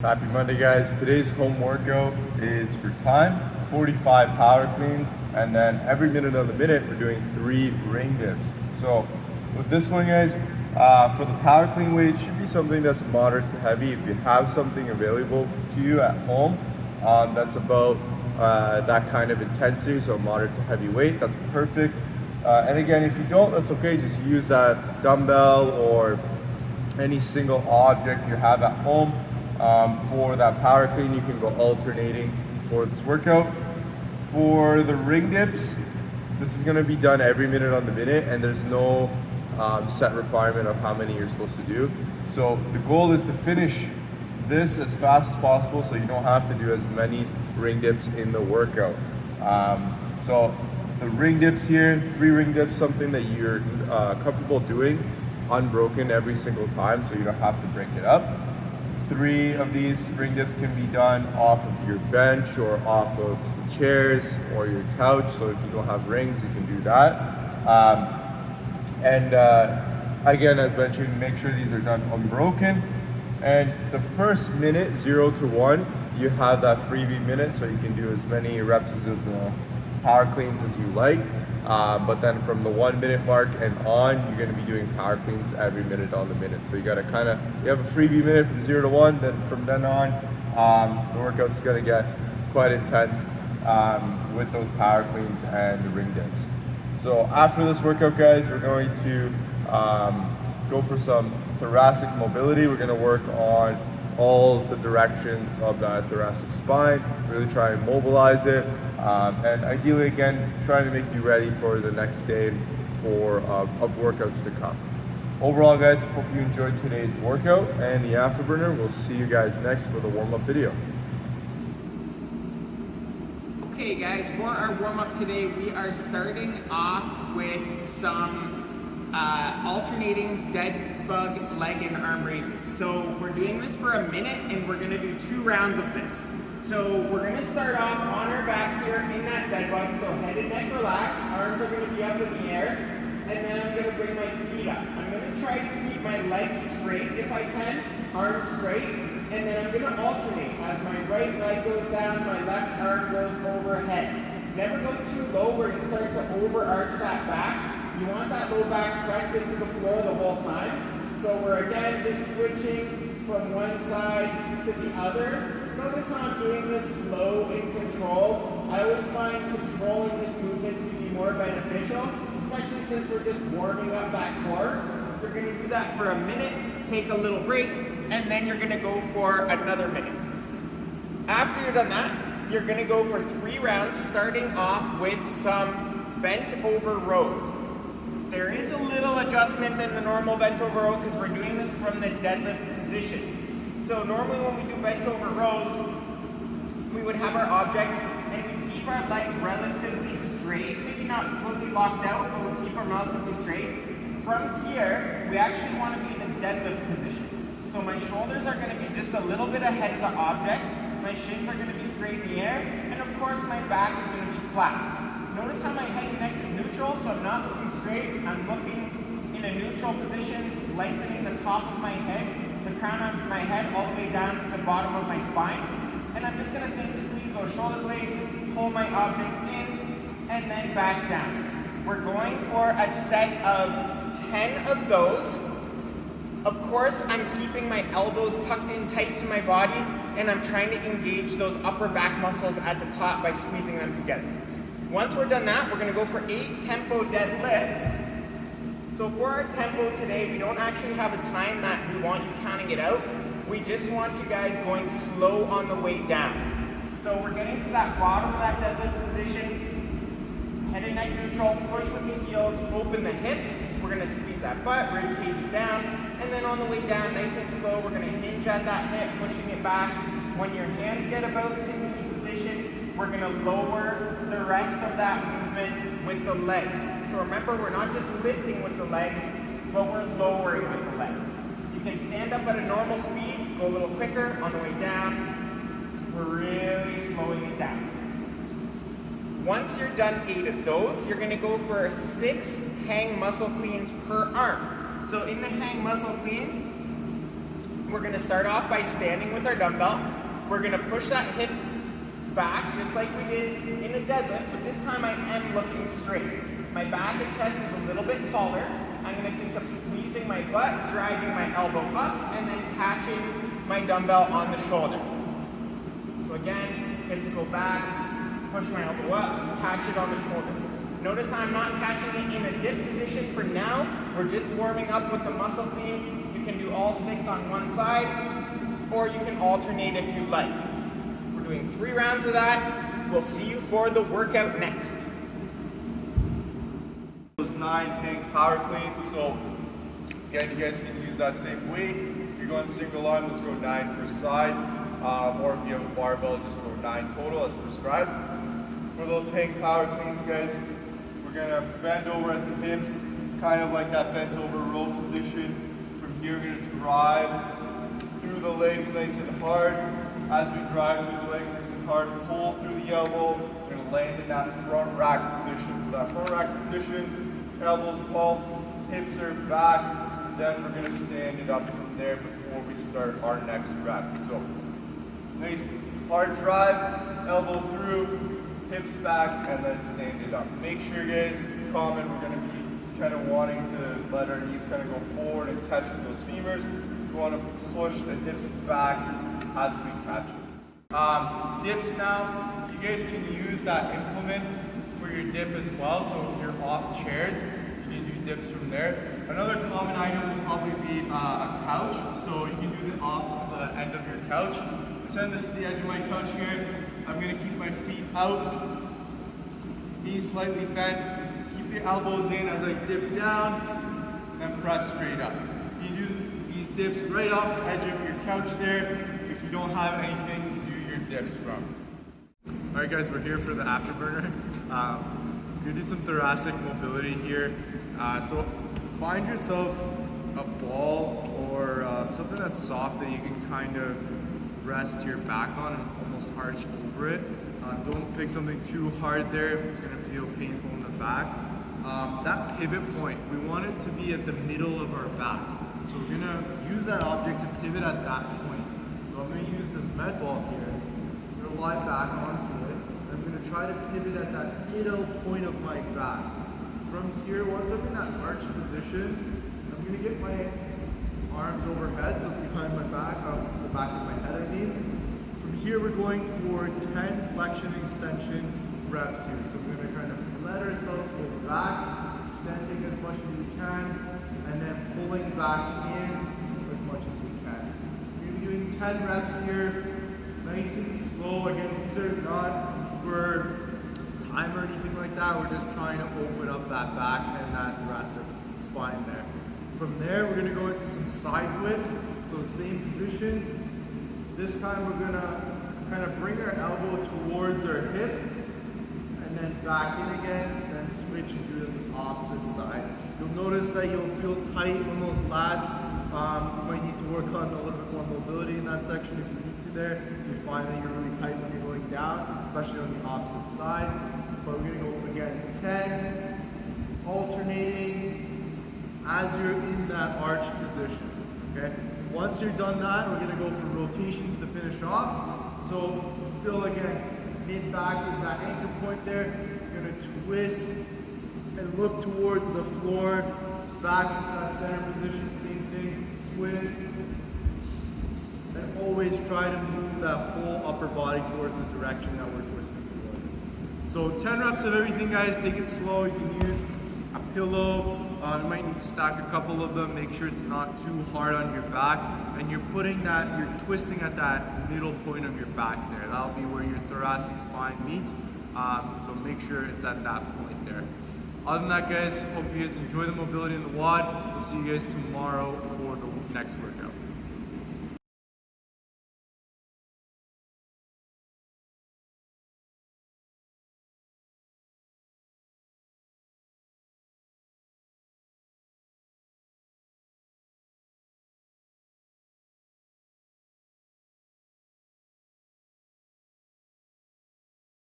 Happy Monday, guys. Today's home workout is for time, 45 power cleans, and then every minute of the minute we're doing 3 ring dips. So with this one, guys, for the power clean weight, it should be something that's moderate to heavy. If you have something available to you at home that's about that kind of intensity, so moderate to heavy weight, that's perfect. And again, if you don't, that's okay. Just use that dumbbell or any single object you have at home. For that power clean, you can go alternating for this workout. For the ring dips, this is going to be done every minute on the minute, and there's no set requirement of how many you're supposed to do. So the goal is to finish this as fast as possible so you don't have to do as many ring dips in the workout. So the ring dips here, 3 ring dips, something that you're comfortable doing unbroken every single time so you don't have to break it up. 3 of these ring dips can be done off of your bench or off of some chairs or your couch. So if you don't have rings, you can do that. Again, as mentioned, make sure these are done unbroken. And the first minute, 0 to 1, you have that freebie minute, so you can do as many reps of the power cleans as you like. But then from the 1 minute mark and on, you're going to be doing power cleans every minute on the minute. So you got to you have a freebie minute from 0 to 1, then from then on, the workout's going to get quite intense with those power cleans and the ring dips. So after this workout, guys, we're going to go for some thoracic mobility. We're going to work on all the directions of that thoracic spine, really try and mobilize it, and ideally, again, trying to make you ready for the next day of workouts to come. Overall, guys, hope you enjoyed today's workout and the Afterburner. We'll see you guys next for the warm-up video. Okay, guys, for our warm-up today, we are starting off with some alternating Deadbug leg and arm raises. So we're doing this for a minute, and we're going to do 2 rounds of this. So we're going to start off on our backs here in that Deadbug. So head and neck relaxed, arms are going to be up in the air, and then I'm going to bring my feet up. I'm going to try to keep my legs straight if I can, arms straight, and then I'm going to alternate. As my right leg goes down, my left arm goes overhead. Never go too low where you start to overarch that back. You want that low back pressed into the floor the whole time. So we're again just switching from one side to the other. Notice how I'm doing this slow and controlled. I always find controlling this movement to be more beneficial, especially since we're just warming up that core. You're going to do that for a minute, take a little break, and then you're going to go for another minute. After you're done that, you're going to go for 3 rounds, starting off with some bent over rows. There is a little adjustment than the normal bent over row because we're doing this from the deadlift position. So normally when we do bent over rows, we would have our object and we keep our legs relatively straight, maybe not fully locked out, but we'll keep them relatively straight. From here, we actually want to be in the deadlift position. So my shoulders are going to be just a little bit ahead of the object, my shins are going to be straight in the air, and of course my back is going to be flat. Notice how my head and neck is neutral, so I'm not looking straight, I'm looking in a neutral position, lengthening the top of my head, the crown of my head all the way down to the bottom of my spine. And I'm just going to squeeze those shoulder blades, pull my object in, and then back down. We're going for a set of 10 of those. Of course, I'm keeping my elbows tucked in tight to my body, and I'm trying to engage those upper back muscles at the top by squeezing them together. Once we're done that, we're going to go for 8 tempo deadlifts. So for our tempo today, we don't actually have a time that we want you counting it out. We just want you guys going slow on the way down. So we're getting to that bottom of that deadlift position. Head and neck neutral, push with the heels, open the hip. We're going to squeeze that butt, rib cage is down. And then on the way down, nice and slow, we're going to hinge at that hip, pushing it back. When your hands get about to knee position, we're going to lower the rest of that movement with the legs. So remember, we're not just lifting with the legs, but we're lowering with the legs. You can stand up at a normal speed, go a little quicker. On the way down, we're really slowing it down. Once you're done 8 of those, you're going to go for 6 hang muscle cleans per arm. So in the hang muscle clean, We're gonna start off by standing with our dumbbell. We're gonna push that hip back just like we did in a deadlift, but this time I am looking straight. My back and chest is a little bit taller. I'm gonna think of squeezing my butt, driving my elbow up, and then catching my dumbbell on the shoulder. So again, hips go back, push my elbow up, catch it on the shoulder. Notice I'm not catching it in a dip position for now. We're just warming up with the muscle theme. You can do all 6 on one side, or you can alternate if you like. We're doing 3 rounds of that. We'll see you for the workout next. Those 9 hang power cleans, so again, you guys can use that same weight. If you're going single arm, let's go 9 per side, or if you have a barbell, just go 9 total as prescribed. For those hang power cleans, guys, we're gonna bend over at the hips, kind of like that bent over row position. From here, we're gonna drive through the legs nice and hard. As we drive through the legs nice and hard, pull through the elbow. We're gonna land in that front rack position. So that front rack position, elbows tall, hips are back. Then we're gonna stand it up from there before we start our next rep. So nice hard drive, elbow through, hips back, and then stand it up. Make sure, guys, it's common. We're going to be kind of wanting to let our knees kind of go forward and catch with those femurs. We want to push the hips back as we catch it. Dips now, you guys can use that implement for your dip as well. So if you're off chairs, you can do dips from there. Another common item would probably be a couch. So you can do it off the end of your couch. Pretend this is the edge of my couch here. I'm gonna keep my feet out, knees slightly bent, keep the elbows in as I dip down, and press straight up. You do these dips right off the edge of your couch there if you don't have anything to do your dips from. All right, guys, we're here for the Afterburner. We're gonna do some thoracic mobility here. So find yourself a ball or something that's soft that you can kind of rest your back on and almost arch over it. Don't pick something too hard there. It's going to feel painful in the back. That pivot point, we want it to be at the middle of our back. So we're going to use that object to pivot at that point. So I'm going to use this med ball here. I'm going to lie back onto it. I'm going to try to pivot at that middle point of my back. From here, once I'm in that arch position, I'm going to get my arms overhead, so behind my back, the back of my head, I mean. From here, we're going for 10 flexion extension reps here. So we're going to kind of let ourselves go back, extending as much as we can, and then pulling back in as much as we can. We're going to be doing 10 reps here, nice and slow. Again, these are not for time or anything like that. We're just trying to open up that back and that thoracic spine there. From there, we're going to go into some side twists. So same position. This time we're going to kind of bring our elbow towards our hip and then back in again, then switch and do it on the opposite side. You'll notice that you'll feel tight on those lats. You might need to work on a little bit more mobility in that section if you need to there. You find that you're really tight when you're going down, especially on the opposite side. But we're going to go again, 10, alternating, as you're in that arch position, okay? Once you're done that, we're gonna go for rotations to finish off. So still again, mid-back is that anchor point there. You're gonna twist and look towards the floor, back into that center position, same thing, twist. And always try to move that whole upper body towards the direction that we're twisting towards. So 10 reps of everything, guys, take it slow. You can use a pillow. You might need to stack a couple of them, make sure it's not too hard on your back, and you're twisting at that middle point of your back there. That'll be where your thoracic spine meets, so make sure it's at that point there. Other than that, guys, hope you guys enjoy the mobility in the WOD. We'll see you guys tomorrow for the next workout.